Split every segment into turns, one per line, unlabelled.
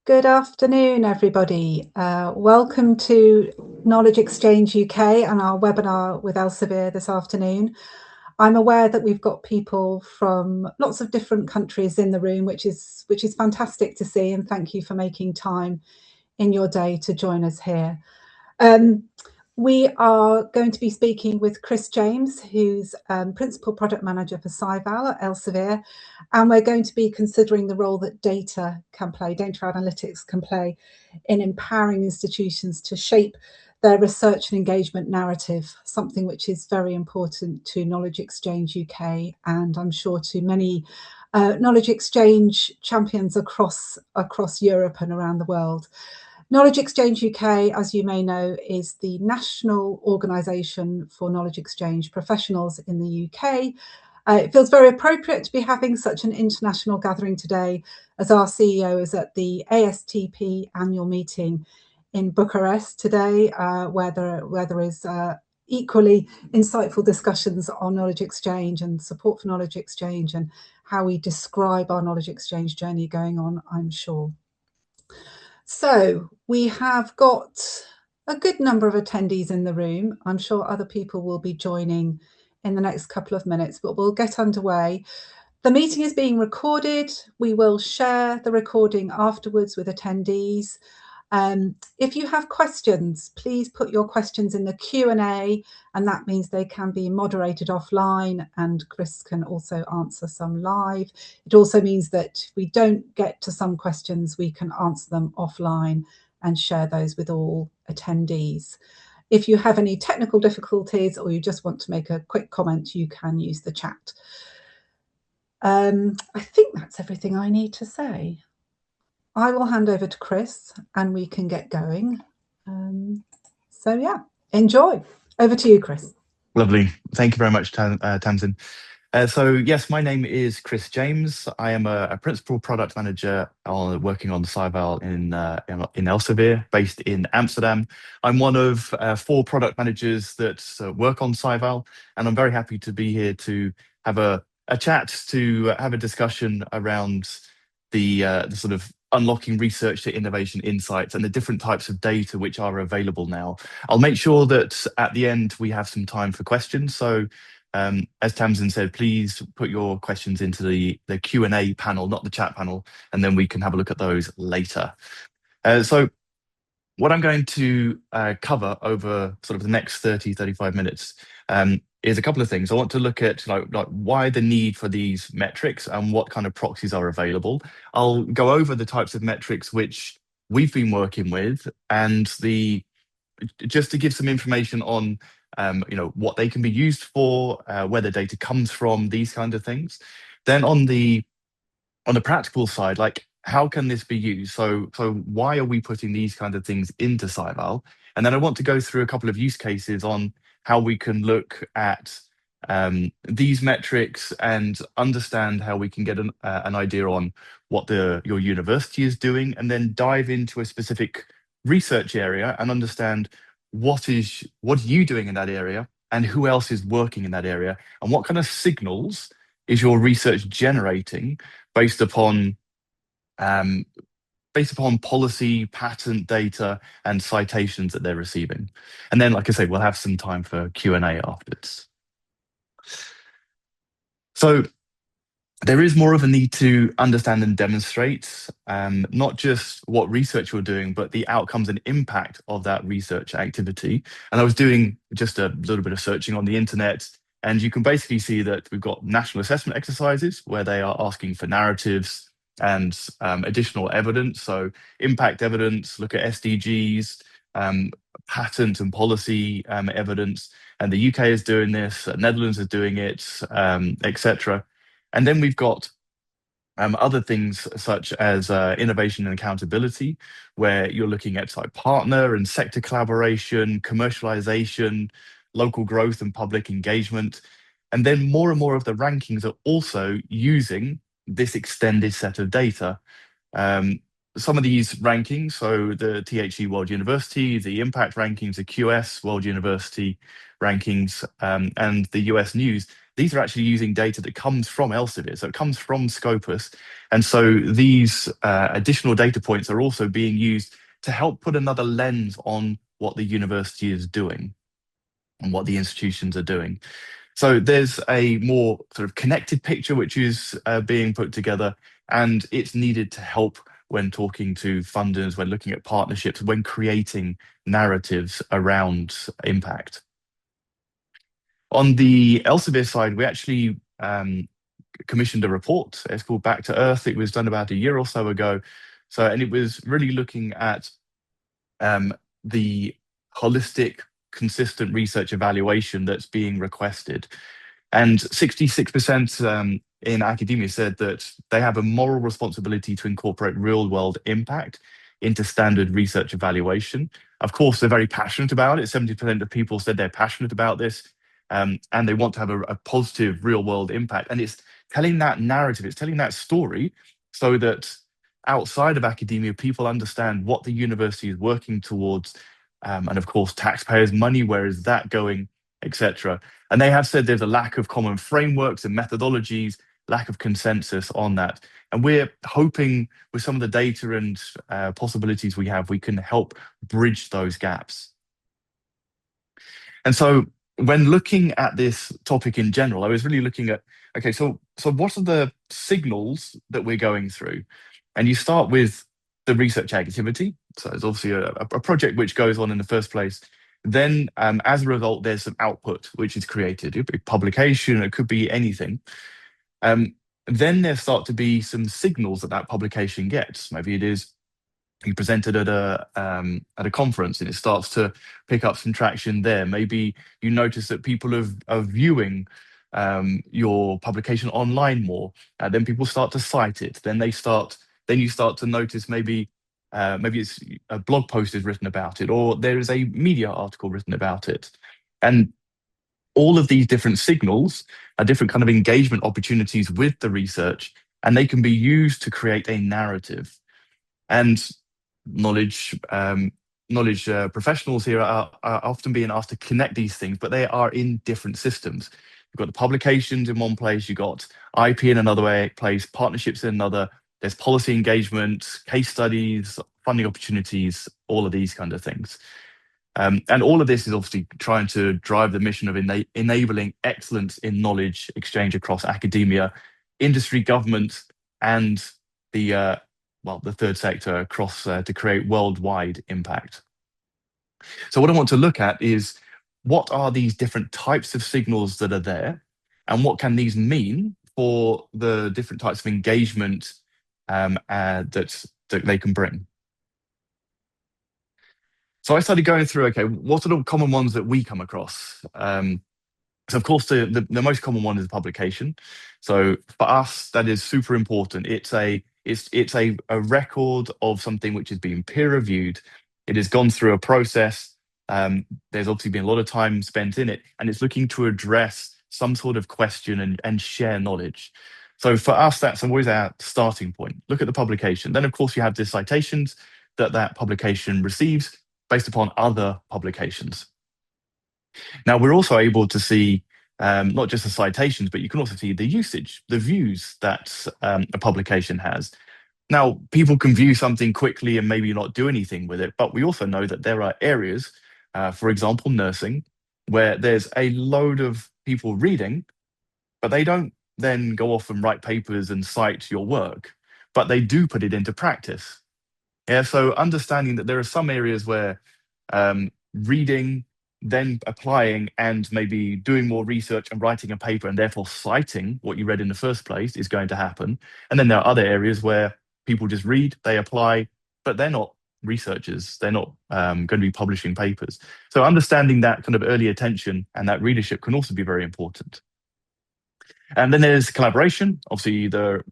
Good afternoon, everybody. Welcome to Knowledge Exchange UK and our webinar with Elsevier this afternoon. I'm aware that we've got people from lots of different countries in the room, which is fantastic to see, and thank you for making time in your day to join us here. We are going to be speaking with Chris James, who's Principal Product Manager for SciVal at Elsevier, and we're going to be considering the role that data analytics can play in empowering institutions to shape their research and engagement narrative, something which is very important to Knowledge Exchange UK, and I'm sure to many Knowledge Exchange champions across Europe and around the world. Knowledge Exchange UK, as you may know, is the national organisation for knowledge exchange professionals in the UK. It feels very appropriate to be having such an international gathering today, as our CEO is at the ASTP annual meeting in Bucharest today, where there is equally insightful discussions on knowledge exchange and support for knowledge exchange and how we describe our knowledge exchange journey going on, I'm sure. So we have got a good number of attendees in the room. I'm sure other people will be joining in the next couple of minutes, but we'll get underway. The meeting is being recorded. We will share the recording afterwards with attendees. If you have questions, please put your questions in the Q&A, and that means they can be moderated offline, and Chris can also answer some live. It also means that if we don't get to some questions, we can answer them offline and share those with all attendees. If you have any technical difficulties or you just want to make a quick comment, you can use the chat. I think that's everything I need to say. I will hand over to Chris and we can get going. So yeah, enjoy. Over to you, Chris.
Lovely. Thank you very much, Tamsin. So yes, my name is Chris James. I am a principal product manager working on SciVal in Elsevier, based in Amsterdam. I'm one of 4 product managers that work on SciVal, and I'm very happy to be here to have a chat, to have a discussion around the sort of unlocking research to innovation insights and the different types of data which are available now. I'll make sure that at the end we have some time for questions. So as Tamsin said, please put your questions into the Q&A panel, not the chat panel, and then we can have a look at those later. So what I'm going to cover over sort of the next 35 minutes is a couple of things. I want to look at like why the need for these metrics and what kind of proxies are available. I'll go over the types of metrics which we've been working with, and just to give some information on what they can be used for, where the data comes from, these kind of things. Then on the practical side, like how can this be used? So why are we putting these kind of things into SciVal? And then I want to go through a couple of use cases on how we can look at these metrics and understand how we can get an idea on what your university is doing, and then dive into a specific research area and understand what are you doing in that area and who else is working in that area, and what kind of signals is your research generating based upon policy, patent data, and citations that they're receiving. And then, like I say, we'll have some time for Q&A afterwards. So there is more of a need to understand and demonstrate not just what research you're doing, but the outcomes and impact of that research activity. And I was doing just a little bit of searching on the internet, and you can basically see that we've got national assessment exercises where they are asking for narratives and additional evidence. So impact evidence, look at SDGs, patent and policy evidence. And the UK is doing this, Netherlands is doing it, etc. And then we've got other things such as innovation and accountability, where you're looking at like partner and sector collaboration, commercialization, local growth and public engagement. And then more and more of the rankings are also using this extended set of data. Some of these rankings, so the THE World University, the impact rankings, the QS World University rankings, and the US News, these are actually using data that comes from Elsevier, so it comes from Scopus. And so these additional data points are also being used to help put another lens on what the university is doing and what the institutions are doing. So there's a more sort of connected picture which is being put together, and it's needed to help when talking to funders, when looking at partnerships, when creating narratives around impact. On the Elsevier side, we actually commissioned a report. It's called Back to Earth. It was done about a year or so ago. So, and it was really looking at the holistic, consistent research evaluation that's being requested. And 66% in academia said that they have a moral responsibility to incorporate real world impact into standard research evaluation. Of course, they're very passionate about it. 70% of people said they're passionate about this, and they want to have a positive real world impact. And it's telling that narrative, it's telling that story so that outside of academia, people understand what the university is working towards. And of course, taxpayers' money, where is that going, etc. And they have said there's a lack of common frameworks and methodologies, lack of consensus on that. And we're hoping with some of the data and possibilities we have, we can help bridge those gaps. And so when looking at this topic in general, I was really looking at, okay, so what are the signals that we're going through? And you start with the research activity. So it's obviously a project which goes on in the first place. Then, as a result, there's some output which is created. It could be publication, it could be anything. Then there start to be some signals that that publication gets. Maybe it is you presented at a conference and it starts to pick up some traction there. Maybe you notice that people are viewing your publication online more. Then people start to cite it. Then you start to notice maybe it's a blog post is written about it, or there is a media article written about it. And all of these different signals are different kind of engagement opportunities with the research, and they can be used to create a narrative. And knowledge professionals here are often being asked to connect these things, but they are in different systems. You've got the publications in one place, you've got IP in another place, partnerships in another, there's policy engagement, case studies, funding opportunities, all of these kind of things. And all of this is obviously trying to drive the mission of enabling excellence in knowledge exchange across academia, industry, government, and the third sector across to create worldwide impact. So what I want to look at is what are these different types of signals that are there, and what can these mean for the different types of engagement that they can bring. So I started going through, okay, what are the common ones that we come across? So of course, the most common one is publication. So for us, that is super important. It's a record of something which is being peer reviewed. It has gone through a process. There's obviously been a lot of time spent in it, and it's looking to address some sort of question and share knowledge. So for us, that's always our starting point. Look at the publication. Then, of course, you have the citations that publication receives based upon other publications. Now, we're also able to see not just the citations, but you can also see the usage, the views that a publication has. Now, people can view something quickly and maybe not do anything with it, but we also know that there are areas, for example, nursing, where there's a load of people reading, but they don't then go off and write papers and cite your work, but they do put it into practice. Yeah, so understanding that there are some areas where reading, then applying, and maybe doing more research and writing a paper and therefore citing what you read in the first place is going to happen. And then there are other areas where people just read, they apply, but they're not researchers. They're not going to be publishing papers. So understanding that kind of early attention and that readership can also be very important. And then there's collaboration. Obviously, the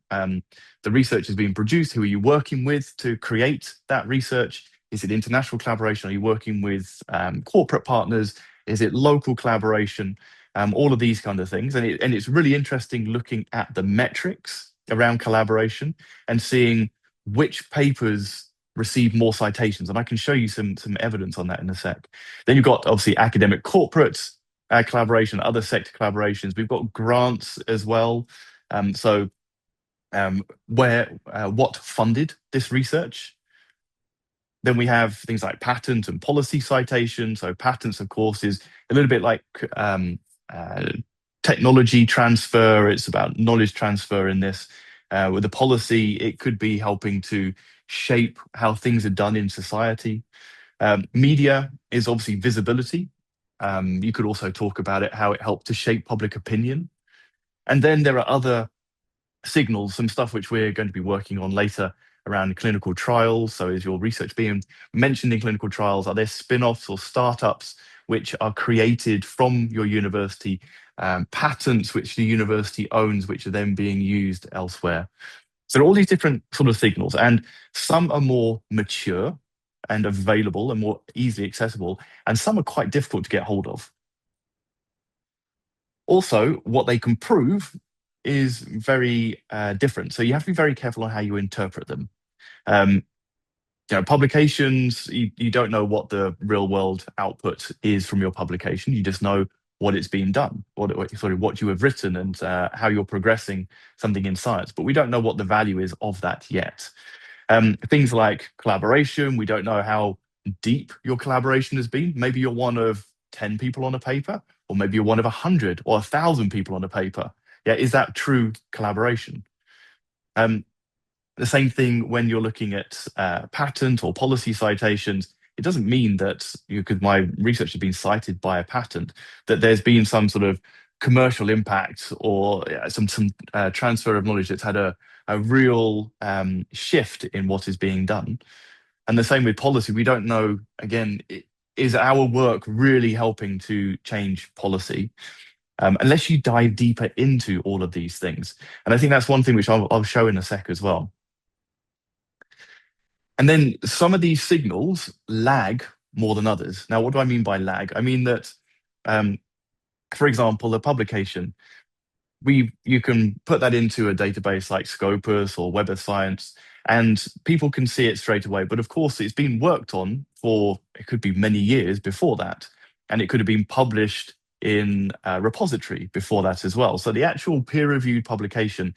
research is being produced. Who are you working with to create that research? Is it international collaboration? Are you working with corporate partners? Is it local collaboration? All of these kind of things. And it's really interesting looking at the metrics around collaboration and seeing which papers receive more citations. And I can show you some evidence on that in a sec. Then you've got obviously academic corporates, collaboration, other sector collaborations. We've got grants as well. So where what funded this research? Then we have things like patent and policy citation. So patents, of course, is a little bit like uh, technology transfer. It's about knowledge transfer in this. With the policy, it could be helping to shape how things are done in society. Media is obviously visibility. You could also talk about it, how it helped to shape public opinion. And then there are other signals, some stuff which we're going to be working on later around clinical trials. So is your research being mentioned in clinical trials? Are there spin-offs or startups which are created from your university, patents which the university owns, which are then being used elsewhere? So all these different sort of signals, and some are more mature and available and more easily accessible, and some are quite difficult to get hold of. Also, what they can prove is very different. So you have to be very careful on how you interpret them. Um, Publications, you don't know what the real world output is from your publication. You just know what it's been done, what you have written, and how you're progressing something in science. But we don't know what the value is of that yet. Things like collaboration, we don't know how deep your collaboration has been. Maybe you're one of 10 people on a paper, or maybe you're one of 100 or 1,000 people on a paper. Yeah, is that true collaboration? Um, the same thing when you're looking at patent or policy citations. It doesn't mean that because my research has been cited by a patent, that there's been some sort of commercial impact or some transfer of knowledge that's had a real shift in what is being done. And the same with policy. We don't know, again, is our work really helping to change policy? Unless you dive deeper into all of these things. And I think that's one thing which I'll show in a sec as well. And then some of these signals lag more than others. Now, what do I mean by lag? I mean that, um, for example, a publication, you can put that into a database like Scopus or Web of Science, and people can see it straight away. But of course, it's been worked on for, it could be many years before that, and it could have been published in a repository before that as well. So the actual peer-reviewed publication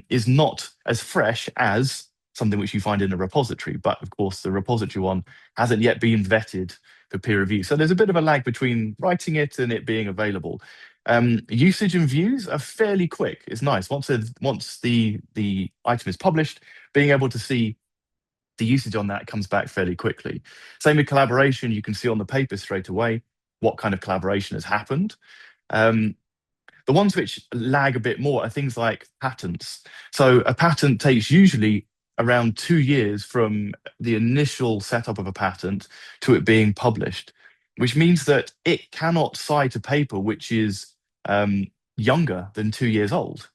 is not as fresh as something which you find in a repository. But of course, the repository one hasn't yet been vetted for peer review. So there's a bit of a lag between writing it and it being available. Usage and views are fairly quick. It's nice. Once the item is published, being able to see the usage on that comes back fairly quickly. Same with collaboration. You can see on the paper straight away what kind of collaboration has happened. The ones which lag a bit more are things like patents. So a patent takes usually around 2 years from the initial setup of a patent to it being published, which means that it cannot cite a paper which is younger than 2 years old.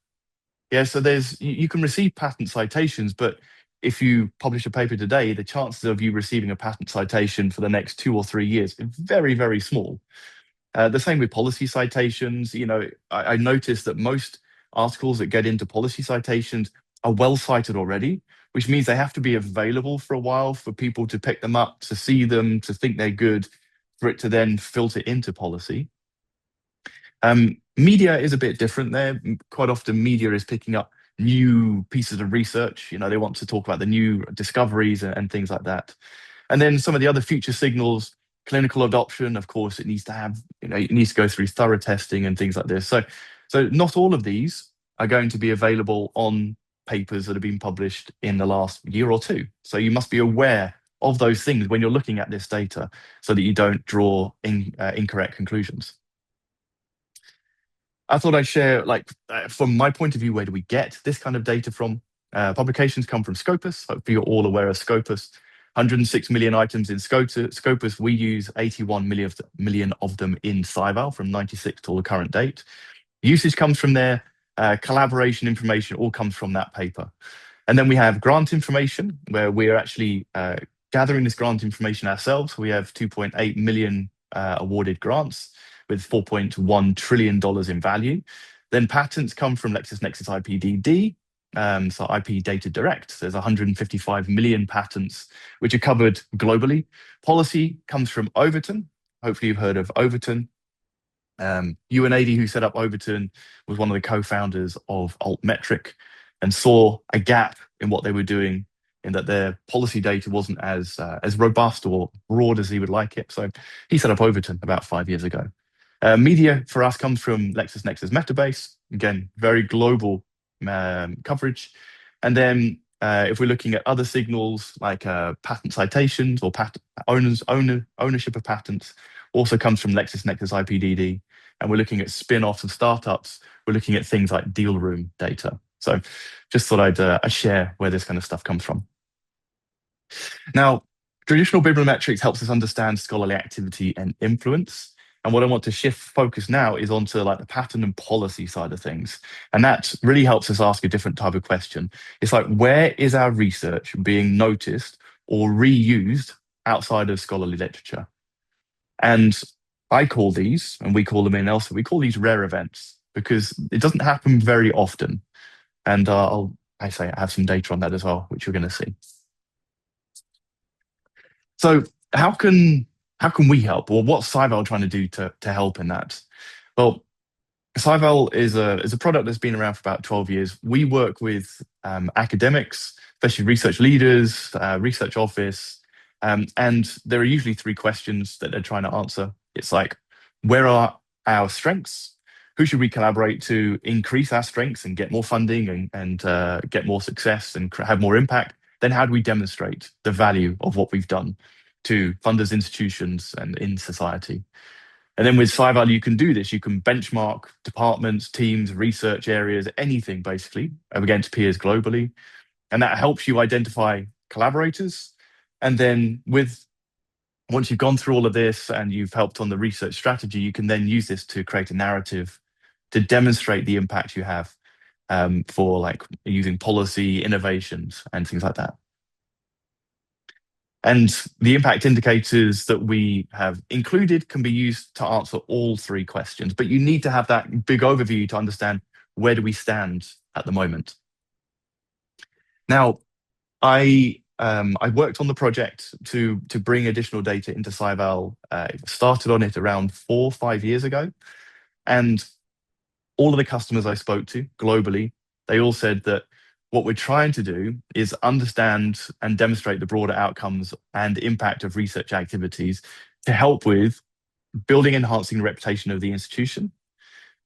Yeah, so you can receive patent citations, but if you publish a paper today, the chances of you receiving a patent citation for the next 2 or 3 years is very, very small. The same with policy citations. I noticed that most articles that get into policy citations are well cited already, which means they have to be available for a while for people to pick them up, to see them, to think they're good, for it to then filter into policy. Media is a bit different there. Quite often, media is picking up new pieces of research. They want to talk about the new discoveries and things like that. And then some of the other future signals, clinical adoption, of course, it needs to have, it needs to go through thorough testing and things like this. So not all of these are going to be available on papers that have been published in the last year or two. So you must be aware of those things when you're looking at this data so that you don't draw incorrect conclusions. I thought I'd share, from my point of view, where do we get this kind of data from? Publications come from Scopus. Hopefully you're all aware of Scopus. 106 million items in Scopus. We use 81 million of them in SciVal from 96 till the current date. Usage comes from there. Collaboration information all comes from that paper. And then we have grant information, where we're actually gathering this grant information ourselves. We have 2.8 million awarded grants with $4.1 trillion in value. Then patents come from LexisNexis IPDD, so IP Data Direct. There's 155 million patents which are covered globally. Policy comes from Overton. Hopefully you've heard of Overton. UNAD, who set up Overton, was one of the co-founders of Altmetric and saw a gap in what they were doing, in that their policy data wasn't as robust or broad as he would like it. So he set up Overton about 5 years ago. Media for us comes from LexisNexis Metabase, again, very global coverage. And then if we're looking at other signals like patent citations or ownership of patents, also comes from LexisNexis IPDD. And we're looking at spin-offs and startups. We're looking at things like deal room data. So just thought I'd share where this kind of stuff comes from. Now, traditional bibliometrics helps us understand scholarly activity and influence. And what I want to shift focus now is onto like the pattern and policy side of things. And that really helps us ask a different type of question. It's like, where is our research being noticed or reused outside of scholarly literature? And I call these, and we call them in Elsevier, we call these rare events because it doesn't happen very often. And I have some data on that as well, which you're going to see. So how can we help, or what's SciVal trying to do to help in that? Well, SciVal is a product that's been around for about 12 years. We work with academics, especially research leaders, research office, and there are usually three questions that they're trying to answer. It's like, where are our strengths? Who should we collaborate to increase our strengths and get more funding and get more success and have more impact? Then how do we demonstrate the value of what we've done to funders, institutions, and in society? And then with SciVal, you can do this. You can benchmark departments, teams, research areas, anything basically against peers globally. And that helps you identify collaborators. And then once you've gone through all of this and you've helped on the research strategy, you can then use this to create a narrative to demonstrate the impact you have for like using policy innovations and things like that. And the impact indicators that we have included can be used to answer all three questions, but you need to have that big overview to understand where do we stand at the moment. Now, I worked on the project to bring additional data into SciVal. Started on it around 4 or 5 years ago, and all of the customers I spoke to globally, they all said that what we're trying to do is understand and demonstrate the broader outcomes and impact of research activities to help with building, enhancing the reputation of the institution,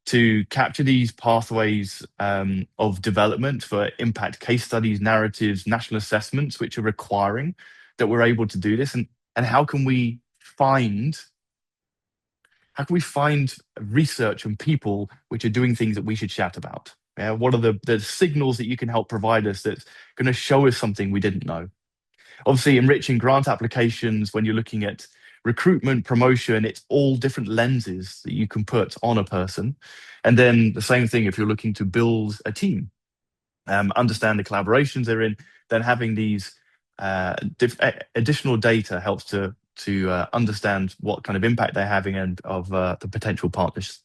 to capture these pathways of development for impact case studies, narratives, national assessments, which are requiring that we're able to do this. And how can we find research and people which are doing things that we should shout about? Yeah, what are the signals that you can help provide us that's going to show us something we didn't know? Obviously, enriching grant applications, when you're looking at recruitment, promotion, it's all different lenses that you can put on a person. And then the same thing if you're looking to build a team, understand the collaborations they're in, then having these additional data helps to understand what kind of impact they're having and of the potential partners.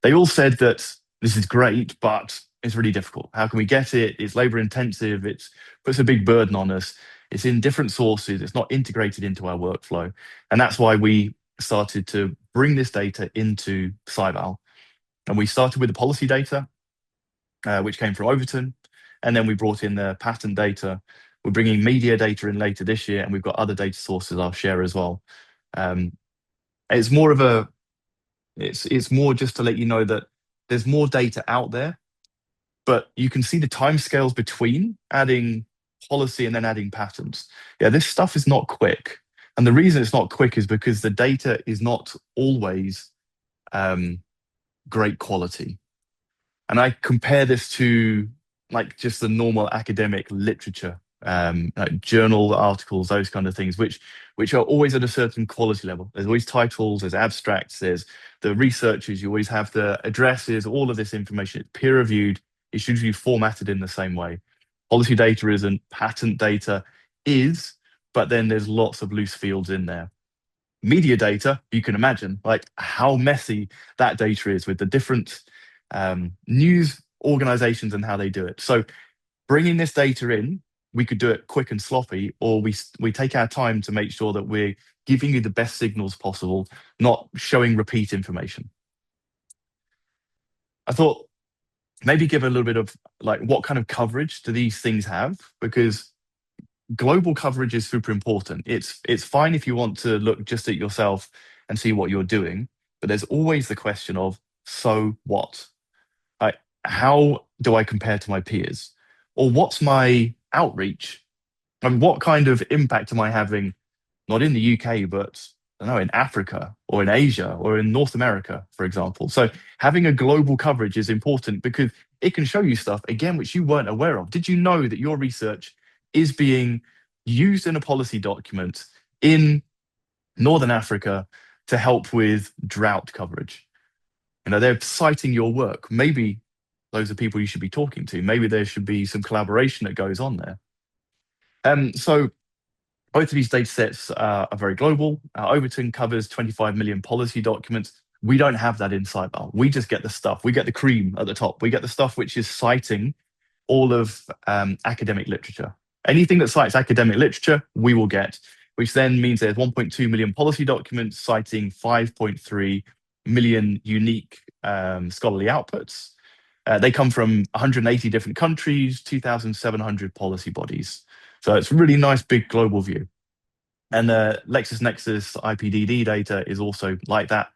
They all said that this is great, but it's really difficult. How can we get it? It's labor intensive. It puts a big burden on us. It's in different sources. It's not integrated into our workflow. And that's why we started to bring this data into SciVal. And we started with the policy data, which came from Overton. And then we brought in the patent data. We're bringing media data in later this year, and we've got other data sources I'll share as well. It's more just to let you know that there's more data out there, but you can see the timescales between adding policy and then adding patents. Yeah, this stuff is not quick. And the reason it's not quick is because the data is not always great quality. And I compare this to like just the normal academic literature, like journal articles, those kind of things, which are always at a certain quality level. There's always titles, there's abstracts, there's the researchers, you always have the addresses, all of this information. It's peer reviewed, it's usually formatted in the same way. Policy data isn't, patent data is, but then there's lots of loose fields in there. Media data, you can imagine like how messy that data is with the different news organizations and how they do it. So bringing this data in, we could do it quick and sloppy, or we take our time to make sure that we're giving you the best signals possible, not showing repeat information. I thought maybe give a little bit of like what kind of coverage do these things have? Because global coverage is super important. It's fine if you want to look just at yourself and see what you're doing, but there's always the question of so what? Like, how do I compare to my peers? Or what's my outreach? And what kind of impact am I having, not in the UK, but I don't know, in Africa or in Asia or in North America, for example. So having a global coverage is important because it can show you stuff, again, which you weren't aware of. Did you know that your research is being used in a policy document in Northern Africa to help with drought coverage? They're citing your work. Maybe those are people you should be talking to. Maybe there should be some collaboration that goes on there. So both of these data sets are very global. Overton covers 25 million policy documents. We don't have that in SciVal. We just get the stuff. We get the cream at the top. We get the stuff which is citing all of academic literature. Anything that cites academic literature, we will get, which then means there's 1.2 million policy documents citing 5.3 million unique scholarly outputs. They come from 180 different countries, 2,700 policy bodies. So it's a really nice big global view. And the LexisNexis IPDD data is also like that.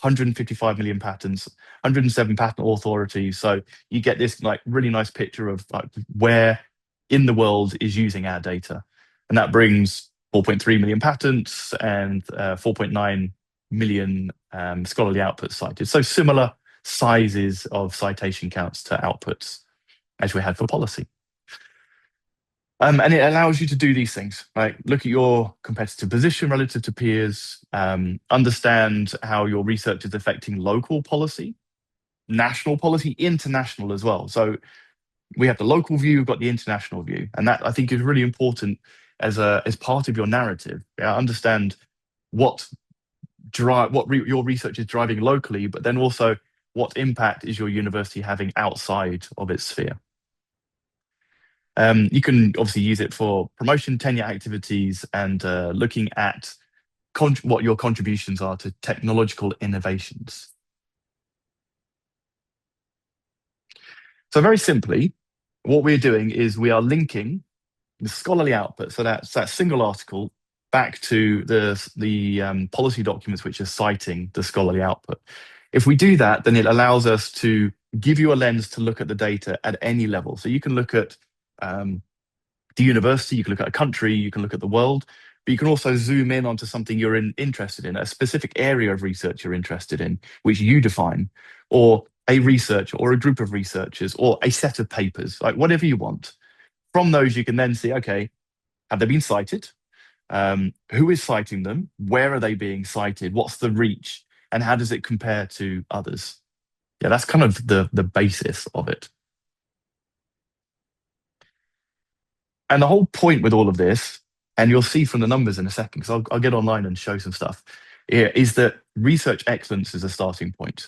155 million patents, 107 patent authorities. So you get this like really nice picture of like where in the world is using our data. And that brings 4.3 million patents and 4.9 million scholarly outputs cited. So similar sizes of citation counts to outputs as we had for policy. And it allows you to do these things, right? Look at your competitive position relative to peers, understand how your research is affecting local policy, national policy, international as well. So we have the local view, we've got the international view, and that I think is really important as part of your narrative. Yeah, understand what your research is driving locally, but then also what impact is your university having outside of its sphere. You can obviously use it for promotion, tenure activities, and looking at what your contributions are to technological innovations. So very simply, what we're doing is we are linking the scholarly output, so that's that single article, back to the policy documents which are citing the scholarly output. If we do that, then it allows us to give you a lens to look at the data at any level. So you can look at the university, you can look at a country, you can look at the world, but you can also zoom in onto something you're interested in, a specific area of research you're interested in, which you define, or a researcher or a group of researchers or a set of papers, like whatever you want. From those, you can then see, okay, have they been cited? Who is citing them? Where are they being cited? What's the reach? And how does it compare to others? Yeah, that's kind of the basis of it. And the whole point with all of this, and you'll see from the numbers in a second, because I'll get online and show some stuff, is that research excellence is a starting point.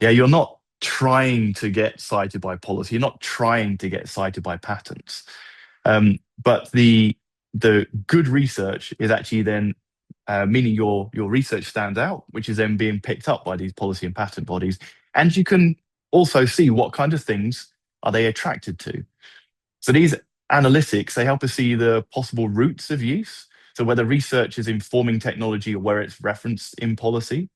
Yeah, you're not trying to get cited by policy, you're not trying to get cited by patents. But the good research is actually then meaning your research stands out, which is then being picked up by these policy and patent bodies. And you can also see what kind of things are they attracted to. So these analytics, they help us see the possible routes of use. So whether research is informing technology or where it's referenced in policy.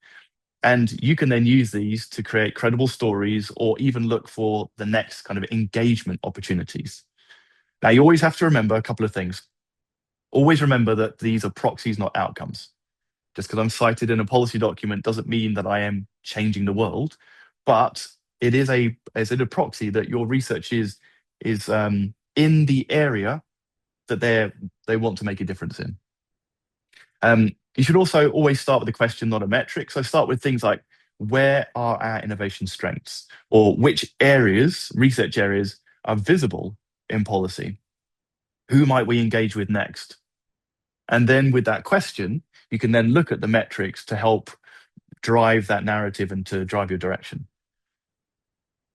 And you can then use these to create credible stories or even look for the next kind of engagement opportunities. Now, you always have to remember a couple of things. Always remember that these are proxies, not outcomes. Just because I'm cited in a policy document doesn't mean that I am changing the world, but it is a proxy that your research is in the area that they want to make a difference in. You should also always start with a question, not a metric. So start with things like, where are our innovation strengths? Or which areas, research areas, are visible in policy? Who might we engage with next? And then with that question, you can then look at the metrics to help drive that narrative and to drive your direction.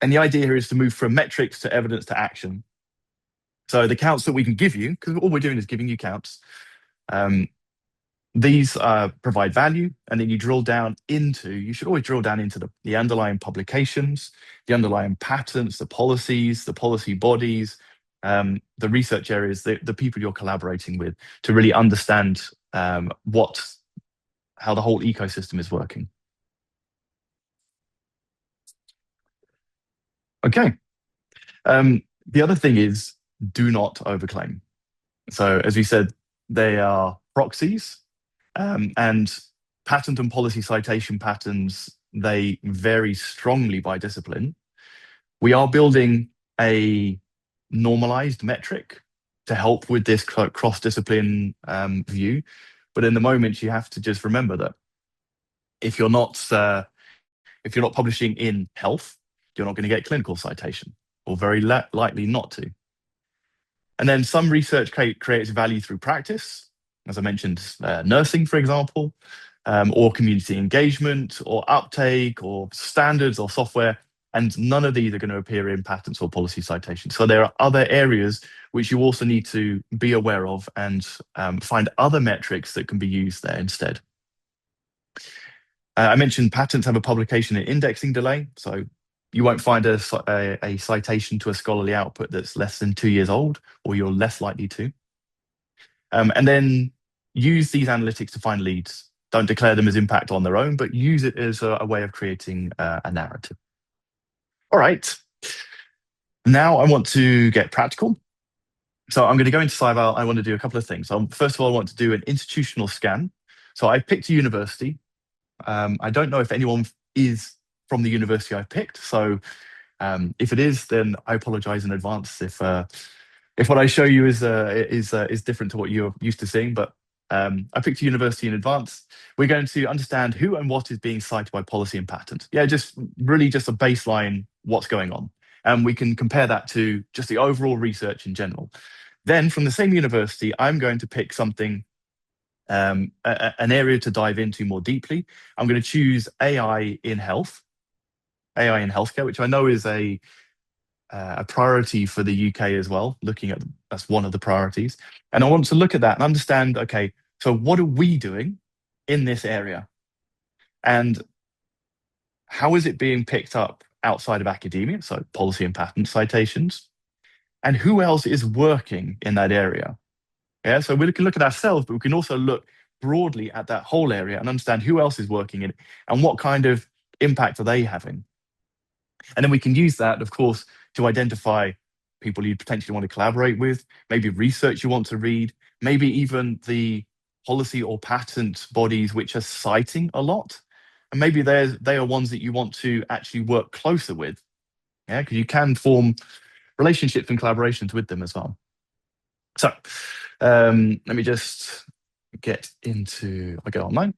And the idea here is to move from metrics to evidence to action. So the counts that we can give you, because all we're doing is giving you counts, These provide value, and then you should always drill down into the underlying publications, the underlying patents, the policies, the policy bodies, the research areas, the people you're collaborating with to really understand how the whole ecosystem is working. Okay. The other thing is do not overclaim. So as we said, they are proxies, and patent and policy citation patterns, they vary strongly by discipline. We are building a normalized metric to help with this cross-discipline view. But in the moment, you have to just remember that if you're not publishing in health, you're not going to get clinical citation, or very likely not to. And then some research creates value through practice, as I mentioned, nursing, for example, or community engagement, or uptake, or standards, or software. And none of these are going to appear in patents or policy citations. So there are other areas which you also need to be aware of and find other metrics that can be used there instead. I mentioned patents have a publication and indexing delay. So you won't find a citation to a scholarly output that's less than 2 years old, or you're less likely to. And then use these analytics to find leads. Don't declare them as impact on their own, but use it as a way of creating a narrative. All right. Now I want to get practical. So I'm going to go into SciVal. I want to do a couple of things. First of all, I want to do an institutional scan. So I picked a university. I don't know if anyone is from the university I picked. So if it is, then I apologize in advance if what I show you is different to what you're used to seeing. But I picked a university in advance. We're going to understand who and what is being cited by policy and patent. Yeah, just really just a baseline, what's going on. And we can compare that to just the overall research in general. Then from the same university, I'm going to pick something, an area to dive into more deeply. I'm going to choose AI in healthcare, which I know is a priority for the UK as well, that's one of the priorities. And I want to look at that and understand, okay, so what are we doing in this area? And how is it being picked up outside of academia, so policy and patent citations? And who else is working in that area? Yeah, so we can look at ourselves, but we can also look broadly at that whole area and understand who else is working in it and what kind of impact are they having. And then we can use that, of course, to identify people you potentially want to collaborate with, maybe research you want to read, maybe even the policy or patent bodies which are citing a lot. And maybe they are ones that you want to actually work closer with. Yeah, because you can form relationships and collaborations with them as well. So let me just I'll go online.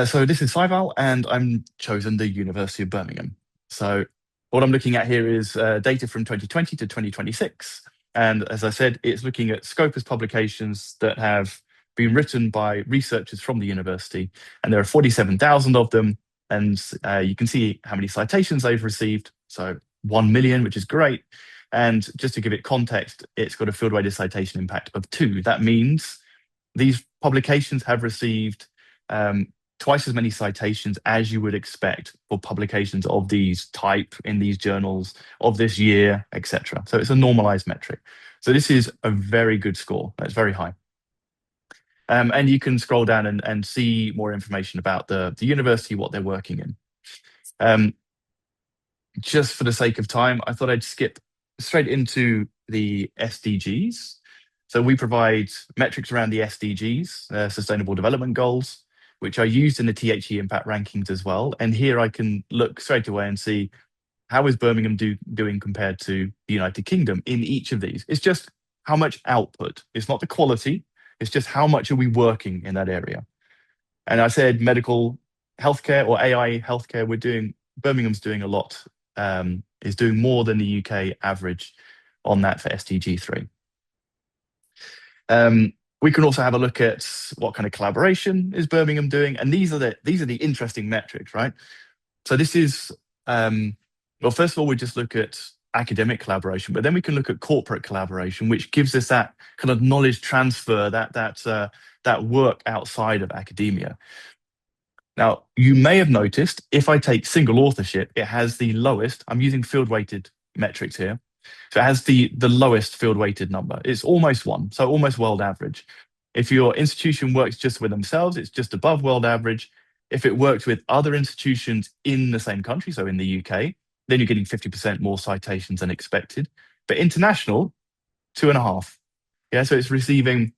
So this is SciVal, and I'm chosen the University of Birmingham. So what I'm looking at here is data from 2020 to 2026. And as I said, it's looking at Scopus publications that have been written by researchers from the university. And there are 47,000 of them. And you can see how many citations they've received. So 1 million, which is great. And just to give it context, it's got a field-weighted citation impact of 2. That means these publications have received twice as many citations as you would expect for publications of these type in these journals of this year, etc. So it's a normalized metric. So this is a very good score. That's very high. And you can scroll down and see more information about the university, what they're working in. Just for the sake of time, I thought I'd skip straight into the SDGs. So we provide metrics around the SDGs, Sustainable Development Goals, which are used in the THE impact rankings as well. And here I can look straight away and see how is Birmingham doing compared to the United Kingdom in each of these. It's just how much output. It's not the quality. It's just how much are we working in that area. And I said medical healthcare or AI healthcare, Birmingham's doing a lot, is doing more than the UK average on that for SDG 3. We can also have a look at what kind of collaboration is Birmingham doing, and these are the interesting metrics, right? So this is well, first of all, we just look at academic collaboration, but then we can look at corporate collaboration, which gives us that kind of knowledge transfer, that that work outside of academia. Now, you may have noticed if I take single authorship, it has the lowest. I'm using field weighted metrics here. So it has the lowest field weighted number. It's almost one, so almost world average. If your institution works just with themselves, it's just above world average. If it works with other institutions in the same country, so in the UK, then you're getting 50% more citations than expected. But international, 2.5. Yeah, so it's receiving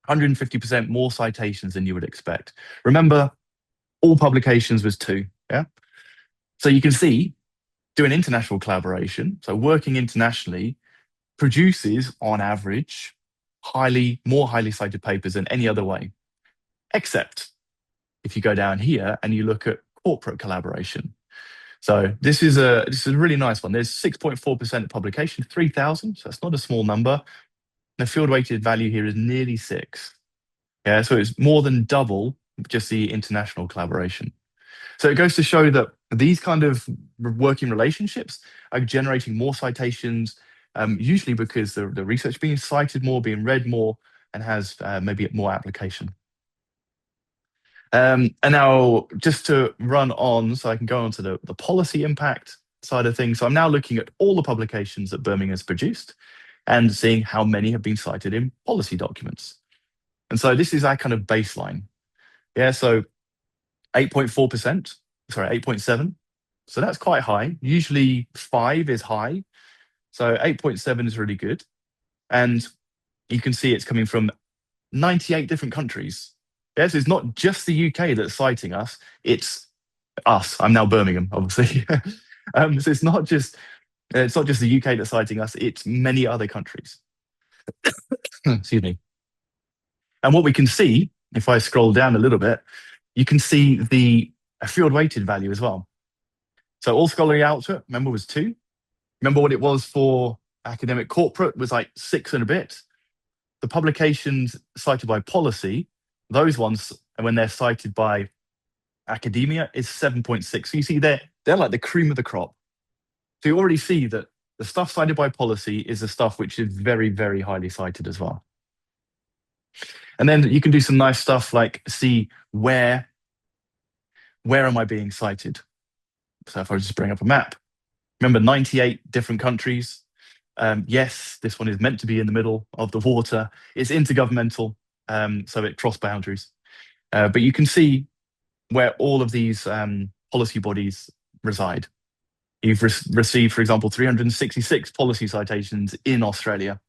150% more citations than you would expect. Remember, all publications was 2. Yeah. So you can see doing international collaboration, so working internationally, produces on average more highly cited papers than any other way. Except if you go down here and you look at corporate collaboration. So this is a really nice one. There's 6.4% of publication, 3,000. So that's not a small number. The field weighted value here is nearly 6. Yeah, so it's more than double just the international collaboration. So it goes to show that these kind of working relationships are generating more citations, usually because the research being cited more, being read more, and has maybe more application. And now just to run on, so I can go on to the policy impact side of things. So I'm now looking at all the publications that Birmingham has produced and seeing how many have been cited in policy documents. And so this is our kind of baseline. Yeah, so 8.4%, sorry, 8.7. So that's quite high. Usually 5 is high. So 8.7 is really good. And you can see it's coming from 98 different countries. Yes, it's not just the UK that's citing us, it's us. I'm now Birmingham, obviously. So it's not just the UK that's citing us, it's many other countries. Excuse me. And what we can see, if I scroll down a little bit, you can see the field weighted value as well. So all scholarly output, remember, was 2. Remember what it was for academic corporate was like 6 and a bit. The publications cited by policy, those ones, when they're cited by academia, is 7.6. So you see they're like the cream of the crop. So you already see that the stuff cited by policy is the stuff which is very, very highly cited as well. And then you can do some nice stuff like see where am I being cited? So if I just bring up a map, remember 98 different countries. Yes, this one is meant to be in the middle of the water. It's intergovernmental, so it crossed boundaries. But you can see where all of these policy bodies reside. You've received, for example, 366 policy citations in Australia.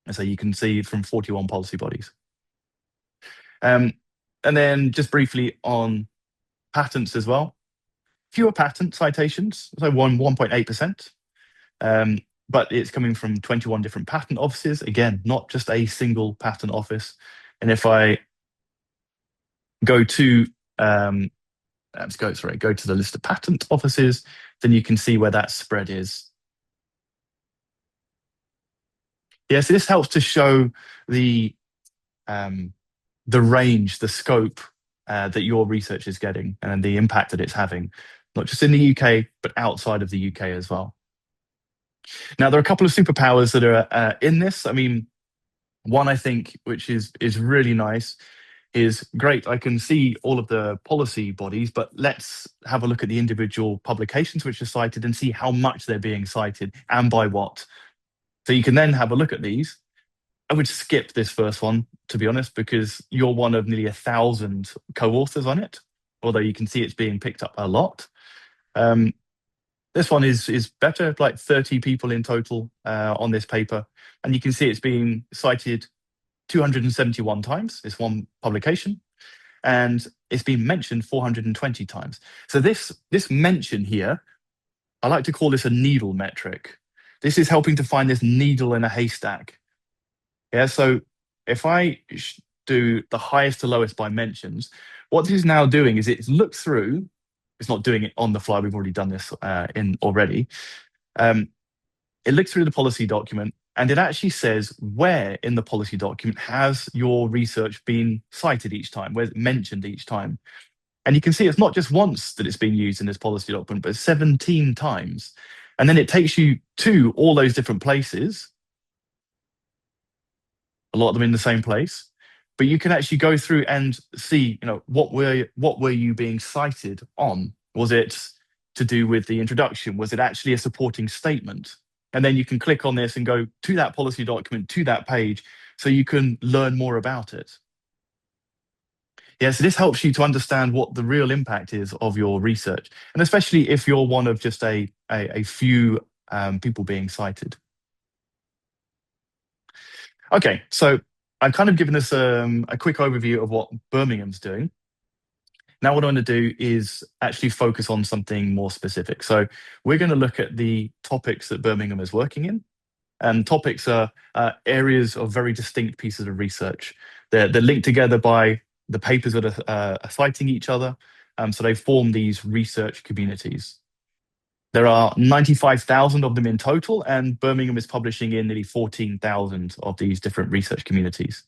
And so you can see from 41 policy bodies. And then just briefly on patents as well. Fewer patent citations, so 1.8%. But it's coming from 21 different patent offices. Again, not just a single patent office. And if I go to go to the list of patent offices, then you can see where that spread is. Yeah, so this helps to show the range, the scope that your research is getting and the impact that it's having, not just in the UK, but outside of the UK as well. Now, there are a couple of superpowers that are in this. I mean, one I think, which is really nice, is great. I can see all of the policy bodies, but let's have a look at the individual publications which are cited and see how much they're being cited and by what. So you can then have a look at these. I would skip this first one, to be honest, because you're one of nearly 1,000 co-authors on it, although you can see it's being picked up a lot. This one is better, like 30 people in total on this paper. And you can see it's being cited 271 times. It's one publication. And it's been mentioned 420 times. So this mention here, I like to call this a needle metric. This is helping to find this needle in a haystack. Yeah, so if I do the highest to lowest by mentions, what this is now doing is it's looked through. It's not doing it on the fly. We've already done this in already. It looks through the policy document and it actually says where in the policy document has your research been cited each time, where it's mentioned each time. And you can see it's not just once that it's being used in this policy document, but 17 times. And then it takes you to all those different places, a lot of them in the same place. but you can actually go through and see, what were you being cited on? Was it to do with the introduction? Was it actually a supporting statement? And then you can click on this and go to that policy document, to that page, so you can learn more about it. Yeah, so this helps you to understand what the real impact is of your research, and especially if you're one of just a few people being cited. Okay, so I've kind of given us a quick overview of what Birmingham's doing. Now, what I want to do is actually focus on something more specific. So we're going to look at the topics that Birmingham is working in. And topics are areas of very distinct pieces of research. They're linked together by the papers that are citing each other. So they form these research communities. There are 95,000 of them in total, and Birmingham is publishing in nearly 14,000 of these different research communities.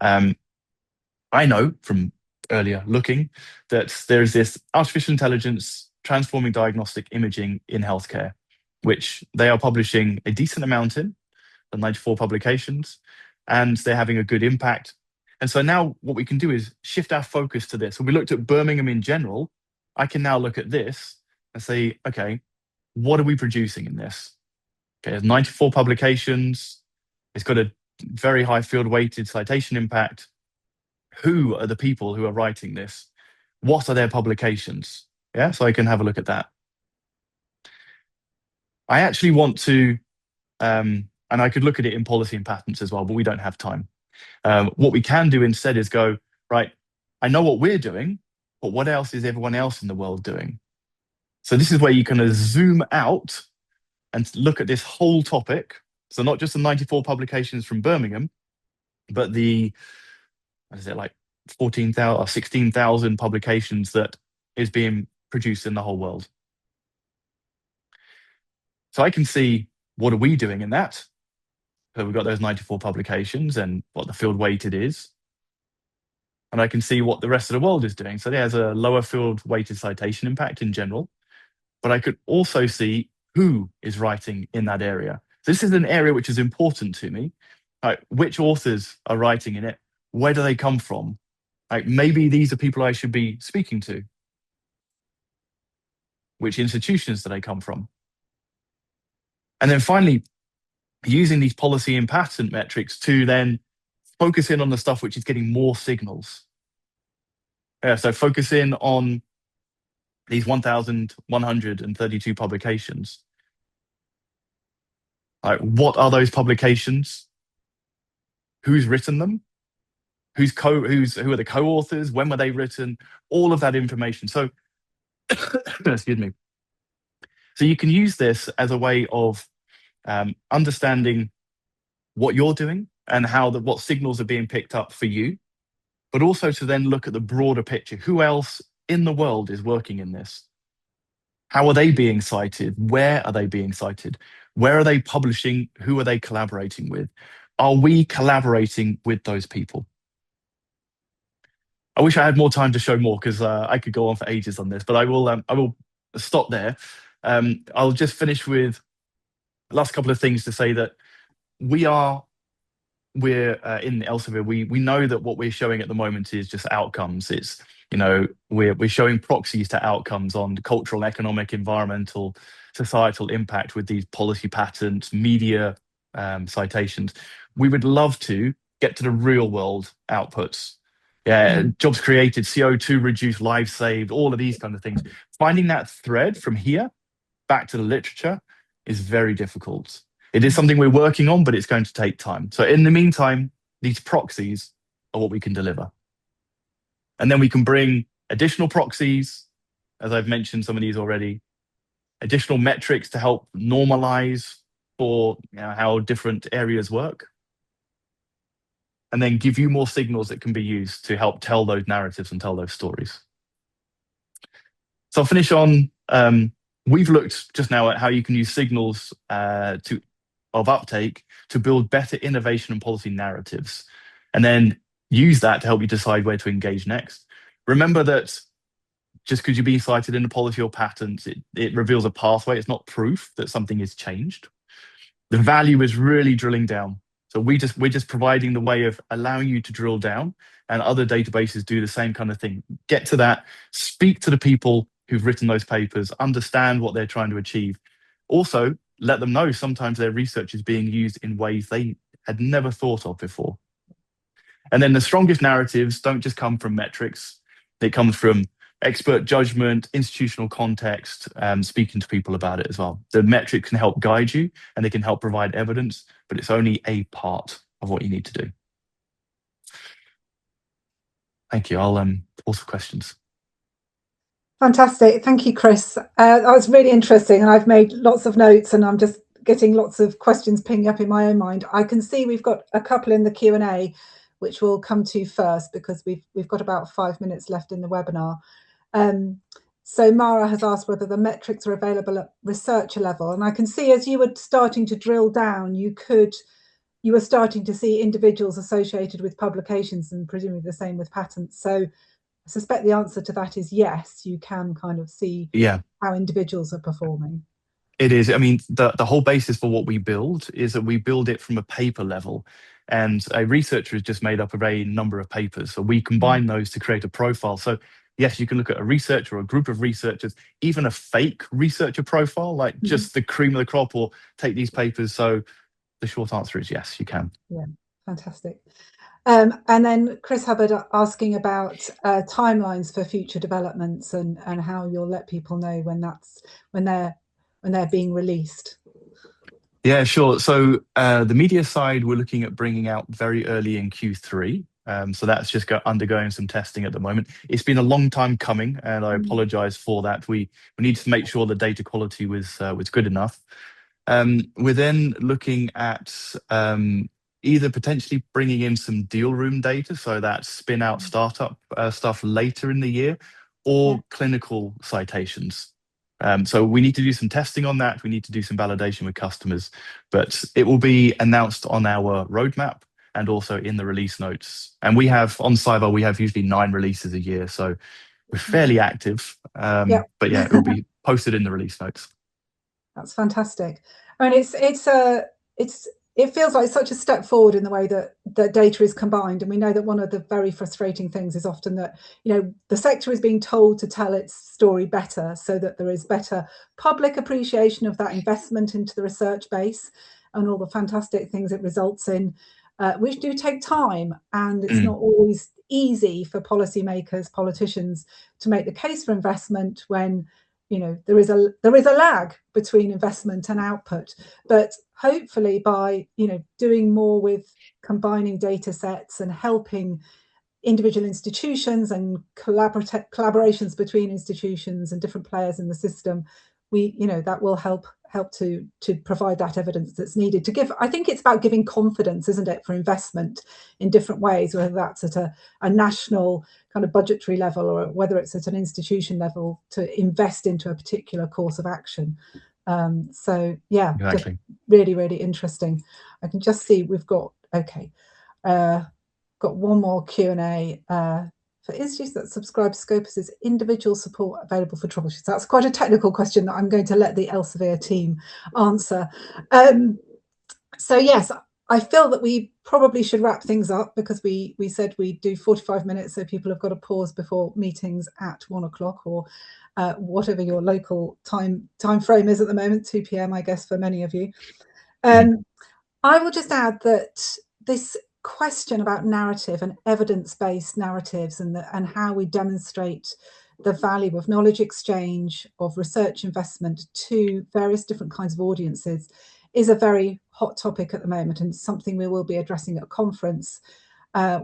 Um, I know from earlier looking that there's this artificial intelligence transforming diagnostic imaging in healthcare, which they are publishing a decent amount in, the 94 publications, and they're having a good impact. And so now what we can do is shift our focus to this. When we looked at Birmingham in general, I can now look at this and say, okay, what are we producing in this? Okay, there's 94 publications. It's got a very high field weighted citation impact. Who are the people who are writing this? What are their publications? Yeah, so I can have a look at that. I actually want to, and I could look at it in policy and patents as well, but we don't have time. What we can do instead is go, right, I know what we're doing, but what else is everyone else in the world doing? So this is where you kind of zoom out and look at this whole topic. So not just the 94 publications from Birmingham, but the, what is it, like 14,000 or 16,000 publications that is being produced in the whole world. So I can see, what are we doing in that? So we've got those 94 publications and what the field weighted is. And I can see what the rest of the world is doing. So there's a lower field weighted citation impact in general. But I could also see who is writing in that area. So this is an area which is important to me. Like, which authors are writing in it? Where do they come from? Like, maybe these are people I should be speaking to. Which institutions do they come from? And then finally, using these policy and patent metrics to then focus in on the stuff which is getting more signals. Yeah, so focus in on these 1,132 publications. Like, what are those publications? Who's written them? Who are the co-authors? When were they written? All of that information. So, excuse me. So you can use this as a way of understanding what you're doing and what signals are being picked up for you, but also to then look at the broader picture. Who else in the world is working in this? How are they being cited? Where are they being cited? Where are they publishing? Who are they collaborating with? Are we collaborating with those people? I wish I had more time to show more, because I could go on for ages on this, but I will stop there. I'll just finish with the last couple of things to say that we're in Elsevier. We know that what we're showing at the moment is just outcomes. It's, we're showing proxies to outcomes on cultural, economic, environmental, societal impact with these policy patents, media citations. We would love to get to the real world outputs. Yeah, jobs created, CO2 reduced, lives saved, all of these kind of things. Finding that thread from here back to the literature is very difficult. It is something we're working on, but it's going to take time. So in the meantime, these proxies are what we can deliver. And then we can bring additional proxies, as I've mentioned some of these already, additional metrics to help normalize for how different areas work, and then give you more signals that can be used to help tell those narratives and tell those stories. So I'll finish on, we've looked just now at how you can use signals of uptake to build better innovation and policy narratives, and then use that to help you decide where to engage next. Remember that just because you're being cited in a policy or patent, it reveals a pathway. It's not proof that something is changed. The value is really drilling down. So we're just providing the way of allowing you to drill down, and other databases do the same kind of thing. Get to that, speak to the people who've written those papers, understand what they're trying to achieve. Also, let them know sometimes their research is being used in ways they had never thought of before. And then the strongest narratives don't just come from metrics, it comes from expert judgment, institutional context, speaking to people about it as well. The metrics can help guide you and they can help provide evidence, but it's only a part of what you need to do. Thank you. I'll pause for questions.
Fantastic. Thank you, Chris. That was really interesting. And I've made lots of notes and I'm just getting lots of questions pinging up in my own mind. I can see we've got a couple in the Q&A, which we'll come to first because we've got about 5 minutes left in the webinar. So Mara has asked whether the metrics are available at researcher level. And I can see as you were starting to drill down, you were starting to see individuals associated with publications and presumably the same with patents. So I suspect the answer to that is yes, you can kind of see how individuals are performing.
It is. I mean, the whole basis for what we build is that we build it from a paper level. And a researcher is just made up of a number of papers. So we combine those to create a profile. So yes, you can look at a researcher or a group of researchers, even a fake researcher profile, like just the cream of the crop, or take these papers. So the short answer is yes, you can.
Yeah, fantastic. And then Chris Hubbard asking about timelines for future developments and how you'll let people know when they're being released.
Yeah, sure. So the media side, we're looking at bringing out very early in Q3. So that's just undergoing some testing at the moment. It's been a long time coming, and I apologize for that. We need to make sure the data quality was good enough. We're then looking at either potentially bringing in some deal room data, so that spin out startup stuff later in the year, or clinical citations. So we need to do some testing on that. We need to do some validation with customers, but it will be announced on our roadmap and also in the release notes. And we have on SciVal, we have usually 9 releases a year, so we're fairly active. But yeah, it will be posted in the release notes.
That's fantastic. I mean, it feels like such a step forward in the way that data is combined. And we know that one of the very frustrating things is often that, the sector is being told to tell its story better so that there is better public appreciation of that investment into the research base and all the fantastic things it results in, which do take time. And it's not always easy for policymakers, politicians to make the case for investment when there is a lag between investment and output. But hopefully by doing more with combining data sets and helping individual institutions and collaborations between institutions and different players in the system, that will help to provide that evidence that's needed to give. I think it's about giving confidence, isn't it, for investment in different ways, whether that's at a national kind of budgetary level or whether it's at an institution level to invest into a particular course of action. So yeah,
exactly.
Really, really interesting. I can just see we've got one more Q&A. For institutes that subscribe to Scopus, is individual support available for troubleshooting? That's quite a technical question that I'm going to let the Elsevier team answer. So yes, I feel that we probably should wrap things up because we said we'd do 45 minutes, so people have got to pause before meetings at 1 o'clock or whatever your local time frame is at the moment, 2 p.m. I guess for many of you. I will just add that this question about narrative and evidence-based narratives and how we demonstrate the value of knowledge exchange, of research investment to various different kinds of audiences is a very hot topic at the moment and something we will be addressing at a conference.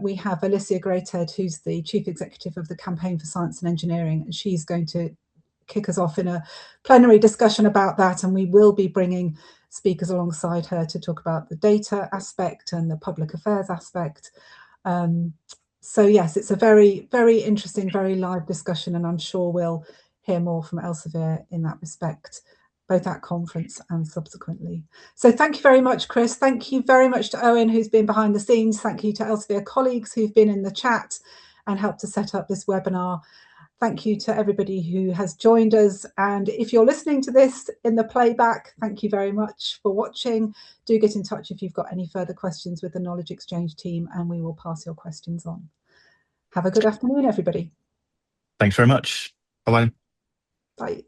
We have Alicia Greathead, who's the Chief Executive of the Campaign for Science and Engineering, and she's going to kick us off in a plenary discussion about that, and we will be bringing speakers alongside her to talk about the data aspect and the public affairs aspect. So yes, it's a very, very interesting, very live discussion, and I'm sure we'll hear more from Elsevier in that respect, both at conference and subsequently. So thank you very much, Chris. Thank you very much to Owen, who's been behind the scenes. Thank you to Elsevier colleagues who've been in the chat and helped to set up this webinar. Thank you to everybody who has joined us. And if you're listening to this in the playback, thank you very much for watching. Do get in touch if you've got any further questions with the Knowledge Exchange team, and we will pass your questions on. Have a good afternoon, everybody.
Thanks very much. Bye-bye.
Bye.